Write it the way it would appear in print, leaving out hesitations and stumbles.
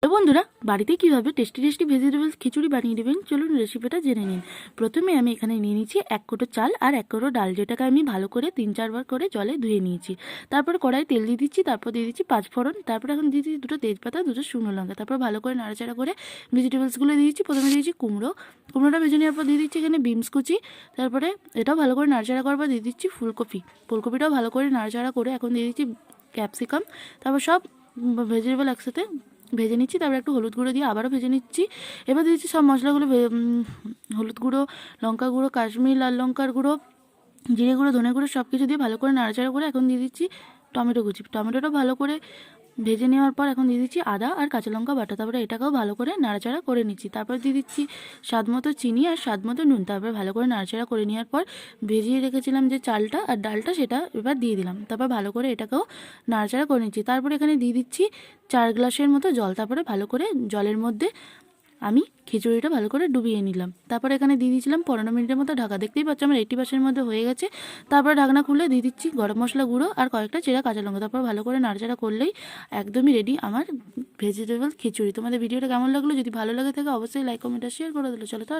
তো বন্ধুরা, বাড়িতে কিভাবে টেস্টি টেস্টি ভেজিটেবলস খিচুড়ি বানিয়ে নেবেন চলুন রেসিপিটা জেনে নিন। প্রথমে আমি এখানে নিয়ে নিচ্ছি 1 কোটো চাল আর 1 কোটো ডাল, যেটাকে আমি ভালো করে 3-4 বার করে জলে ধুয়ে নিয়েছি। তারপর কড়াই তেল দিয়ে দিচ্ছি, তারপর দিয়ে দিচ্ছি 5 ফোড়ন, তারপর এখন দিয়ে দিচ্ছি 2টো তেজপাতা, 2টো শুকনো লঙ্কা। তারপর ভালো করে নাড়াচাড়া করে ভেজিটেবলসগুলো দিয়ে দিচ্ছি। প্রথমে দিয়েছি কুমড়োটা ভেজে নেওয়ার পর দিয়ে দিচ্ছি এখানে বিনস কুচি। তারপরে এটাও ভালো করে নাড়াচাড়া করার পর দিয়ে দিচ্ছি ফুলকপিটাও ভালো করে নাড়াচাড়া করে এখন দিয়ে দিচ্ছি ক্যাপসিকাম। তারপর সব ভেজিটেবল একসাথে ভেজে নিচ্ছি। তারপর একটু হলুদ গুঁড়ো দিয়ে আবারও ভেজে নিচ্ছি। এবার দিচ্ছি সব মশলাগুলো, হলুদ গুঁড়ো, লঙ্কা গুঁড়ো, কাশ্মীরি লাল লঙ্কার গুঁড়ো, জিরে গুঁড়ো, ধনে গুঁড়ো সব কিছু দিয়ে ভালো করে নাড়াচাড়া করে এখন দিয়ে দিচ্ছি টমেটো কুচি। টমেটোটা ভালো করে ভেজে নেওয়ার পর এখন দিয়ে দিচ্ছি আদা আর কাঁচা লঙ্কা বাটা। তারপরে এটাকেও ভালো করে নাড়াচাড়া করে নিচ্ছি। তারপর দিয়ে দিচ্ছি স্বাদ মতো চিনি আর স্বাদ মতো নুন। তারপরে ভালো করে নাড়াচাড়া করে নেওয়ার পর ভেজিয়ে রেখেছিলাম যে চালটা আর ডালটা, সেটা এবার দিয়ে দিলাম। তারপর ভালো করে এটাকেও নাড়াচাড়া করে নিচ্ছি। তারপরে এখানে দিয়ে দিচ্ছি 4 গ্লাসের মতো জল। তারপরে ভালো করে জলের মধ্যে আমি খিচুড়িটা ভালো করে ডুবিয়ে নিলাম। তারপরে এখানে দিয়ে দিয়েছিলাম 15 মিনিটের মতো ঢাকা। দেখতেই পাচ্ছ আমার 80% মধ্যে হয়ে গেছে। তারপরে ঢাকনা খুলে দিয়ে দিচ্ছি গরম মশলা গুঁড়ো আর কয়েকটা চেরা কাঁচা লঙ্কা। তারপর ভালো করে নাড়াচাড়া করলেই একদমই রেডি আমার ভেজিটেবল খিচুড়ি। তোমাদের ভিডিওটা কেমন লাগলো? যদি ভালো লাগে থাকে অবশ্যই লাইক, কমেন্ট আর শেয়ার করে দিলো। চলো।